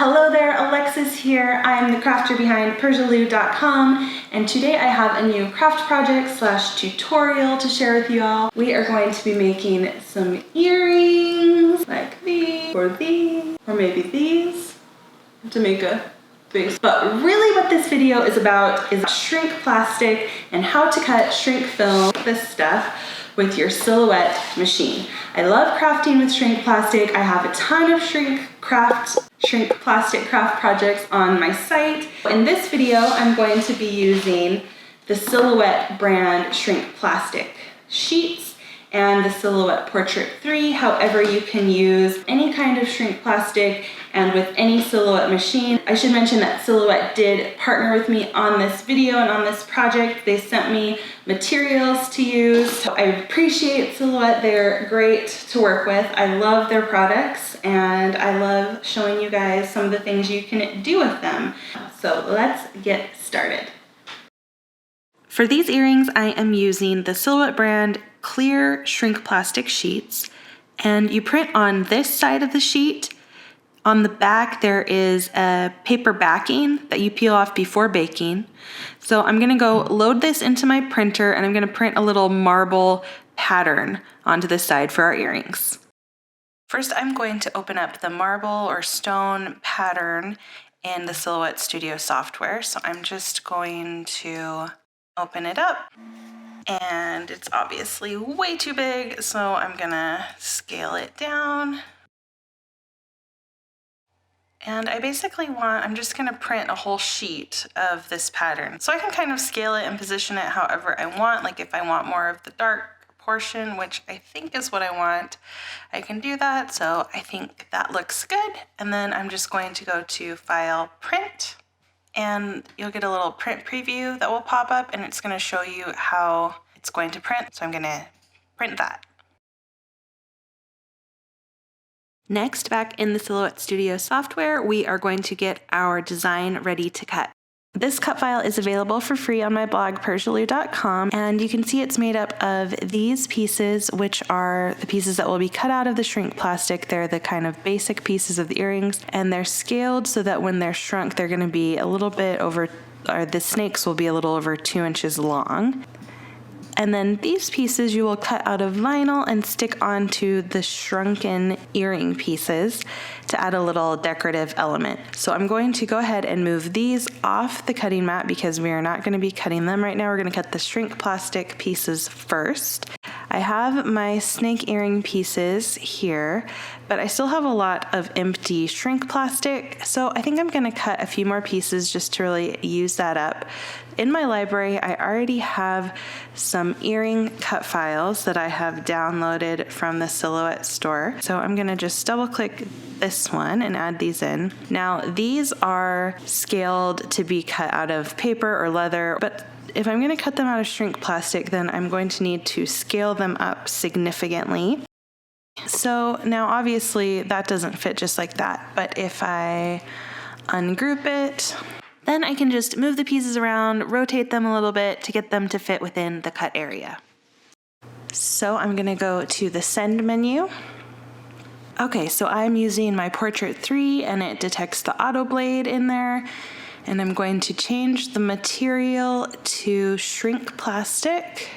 Hello there, Alexis here. I am the crafter behind Persialoo.com, and today I have a new craft project slash tutorial to share with you all. We are going to be making some earrings like these, or maybe these, to make a base. But really what this video is about is shrink plastic and how to cut shrink film, this stuff, with your Silhouette machine. I love crafting with shrink plastic. I have a ton of shrink plastic craft projects on my site. In this video, I'm going to be using the Silhouette brand shrink plastic sheets and the Silhouette Portrait 3. However, you can use any kind of shrink plastic and with any Silhouette machine. I should mention that Silhouette did partner with me on this video and on this project. They sent me materials to use. So I appreciate Silhouette. They're great to work with. I love their products and I love showing you guys some of the things you can do with them. So let's get started. For these earrings, I am using the Silhouette brand clear shrink plastic sheets, and you print on this side of the sheet. On the back, there is a paper backing that you peel off before baking. So I'm gonna go load this into my printer and I'm gonna print a little marble pattern onto the side for our earrings. First, I'm going to open up the marble or stone pattern in the Silhouette Studio software. So I'm just going to open it up. And it's obviously way too big, so I'm gonna scale it down. And I basically I'm just gonna print a whole sheet of this pattern. So I can kind of scale it and position it however I want. Like if I want more of the dark portion, which I think is what I want, I can do that. So I think that looks good. And then I'm just going to go to File, Print, and you'll get a little print preview that will pop up and it's gonna show you how it's going to print. So I'm gonna print that. Next, back in the Silhouette Studio software, we are going to get our design ready to cut. This cut file is available for free on my blog, Persialoo.com, and you can see it's made up of these pieces, which are the pieces that will be cut out of the shrink plastic. They're the kind of basic pieces of the earrings, and they're scaled so that when they're shrunk, they're gonna be a little bit over, or the snakes will be a little over 2 inches long. And then these pieces you will cut out of vinyl and stick onto the shrunken earring pieces to add a little decorative element. So I'm going to go ahead and move these off the cutting mat because we are not going to be cutting them right now. We're going to cut the shrink plastic pieces first. I have my snake earring pieces here, but I still have a lot of empty shrink plastic, so I think I'm going to cut a few more pieces just to really use that up. In my library, I already have some earring cut files that I have downloaded from the Silhouette store. So I'm gonna just double click this one and add these in. Now, these are scaled to be cut out of paper or leather, but if I'm gonna cut them out of shrink plastic, then I'm going to need to scale them up significantly. So now obviously that doesn't fit just like that, but if I ungroup it, then I can just move the pieces around, rotate them a little bit to get them to fit within the cut area. So I'm gonna go to the Send menu. Okay, so I'm using my Portrait 3 and it detects the auto blade in there. And I'm going to change the material to shrink plastic.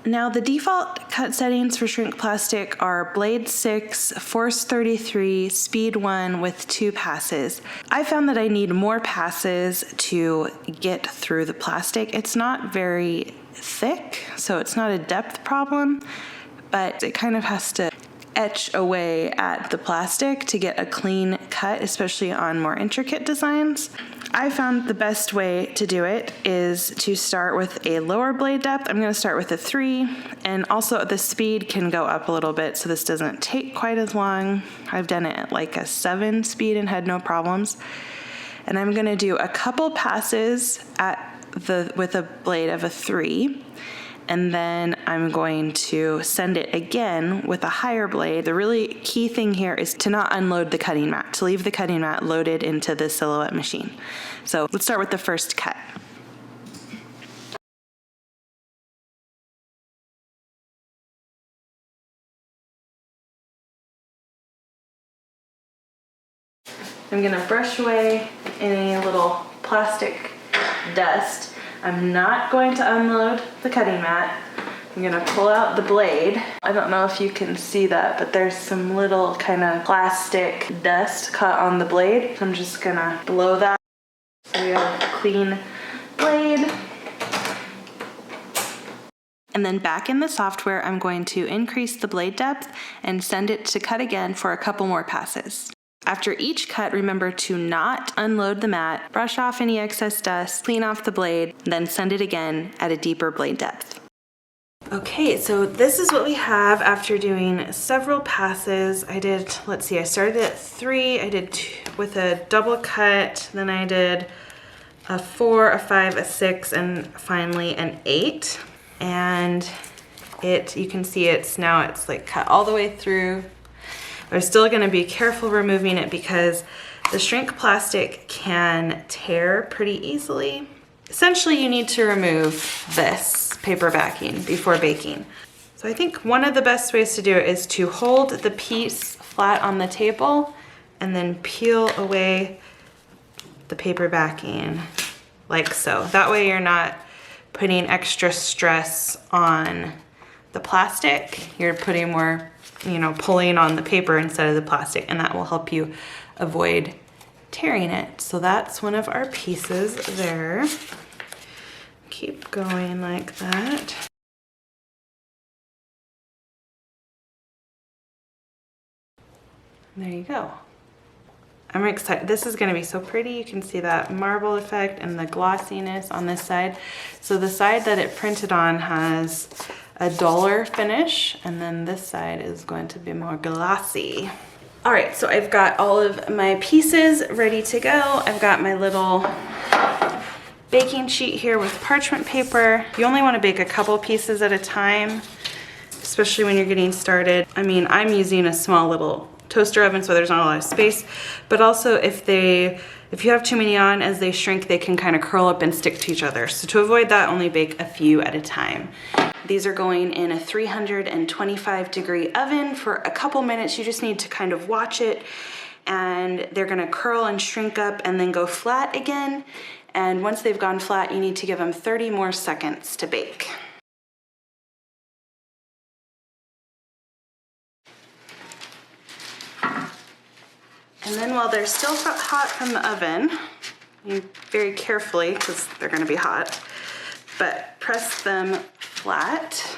Now the default cut settings for shrink plastic are blade 6, force 33, speed 1 with 2 passes. I found that I need more passes to get through the plastic. It's not very thick, so it's not a depth problem, but it kind of has to etch away at the plastic to get a clean cut, especially on more intricate designs. I found the best way to do it is to start with a lower blade depth. I'm going to start with a 3, and also the speed can go up a little bit so this doesn't take quite as long. I've done it at like a 7 speed and had no problems. And I'm going to do a couple passes with a blade of a 3. And then I'm going to send it again with a higher blade. The really key thing here is to not unload the cutting mat, to leave the cutting mat loaded into the Silhouette machine. So let's start with the first cut. I'm gonna brush away any little plastic dust. I'm not going to unload the cutting mat. I'm gonna pull out the blade. I don't know if you can see that, but there's some little kind of plastic dust caught on the blade. So I'm just gonna blow that so we have a clean blade. And then back in the software, I'm going to increase the blade depth and send it to cut again for a couple more passes. After each cut, remember to not unload the mat, brush off any excess dust, clean off the blade, then send it again at a deeper blade depth. Okay, so this is what we have after doing several passes. I started at 3, I did 2 with a double cut, then I did a 4, a 5, a 6, and finally an 8. And you can see it's like cut all the way through. We're still gonna be careful removing it because the shrink plastic can tear pretty easily. Essentially, you need to remove this paper backing before baking. So I think one of the best ways to do it is to hold the piece flat on the table and then peel away the paper backing like so. That way you're not putting extra stress on the plastic. You're putting more, pulling on the paper instead of the plastic, and that will help you avoid tearing it. So that's one of our pieces there. Keep going like that. There you go. I'm excited. This is gonna be so pretty. You can see that marble effect and the glossiness on this side. So the side that it printed on has a duller finish, and then this side is going to be more glossy. All right, so I've got all of my pieces ready to go. I've got my little baking sheet here with parchment paper. You only want to bake a couple pieces at a time, especially when you're getting started. I mean, I'm using a small little toaster oven, so there's not a lot of space, but also if you have too many on, as they shrink, they can kind of curl up and stick to each other. So to avoid that, only bake a few at a time. These are going in a 325-degree oven for a couple minutes. You just need to kind of watch it, and they're gonna curl and shrink up and then go flat again. And once they've gone flat, you need to give them 30 more seconds to bake. And then while they're still hot from the oven, you very carefully, because they're gonna be hot, but press them flat.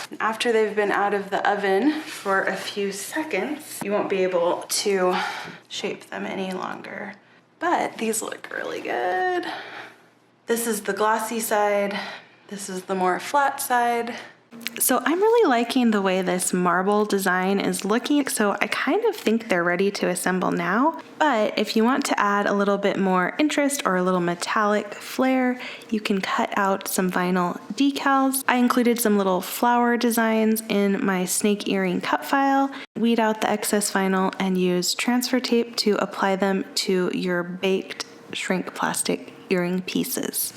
And after they've been out of the oven for a few seconds, you won't be able to shape them any longer. But these look really good. This is the glossy side. This is the more flat side. So I'm really liking the way this marble design is looking, so I kind of think they're ready to assemble now. But if you want to add a little bit more interest or a little metallic flair, you can cut out some vinyl decals. I included some little flower designs in my snake earring cut file. Weed out the excess vinyl and use transfer tape to apply them to your baked shrink plastic earring pieces.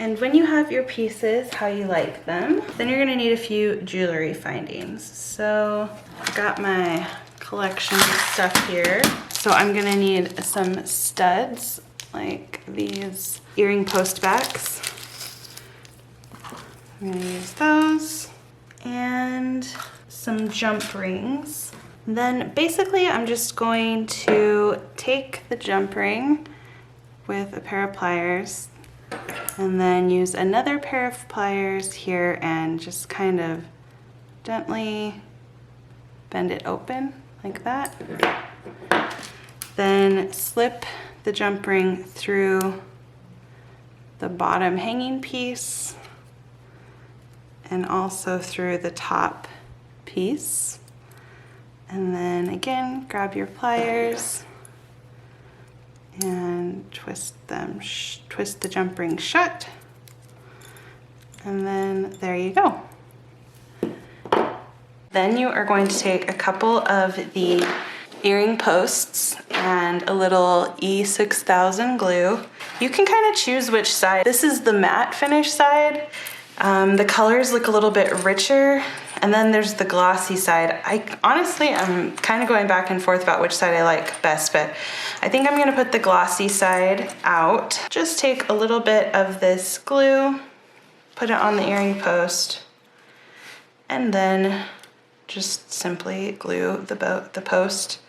And when you have your pieces how you like them, then you're gonna need a few jewelry findings. So I've got my collection of stuff here. So I'm gonna need some studs, like these earring post backs. I'm gonna use those, and some jump rings. Then basically I'm just going to take the jump ring with a pair of pliers, and then use another pair of pliers here and just kind of gently bend it open like that. Then slip the jump ring through the bottom hanging piece and also through the top piece. And then again, grab your pliers and twist the jump ring shut, and then there you go. Then you are going to take a couple of the earring posts and a little E6000 glue. You can kind of choose which side. This is the matte finish side. The colors look a little bit richer And then there's the glossy side. Honestly, I'm kind of going back and forth about which side I like best, but I think I'm gonna put the glossy side out. Just take a little bit of this glue, put it on the earring post, and then just simply glue the post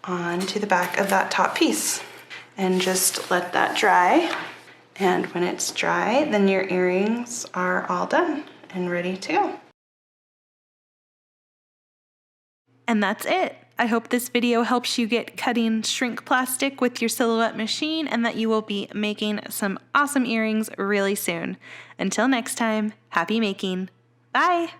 onto the back of that top piece. And just let that dry. And when it's dry, then your earrings are all done and ready to go. And that's it. I hope this video helps you get cutting shrink plastic with your Silhouette machine and that you will be making some awesome earrings really soon. Until next time, happy making. Bye!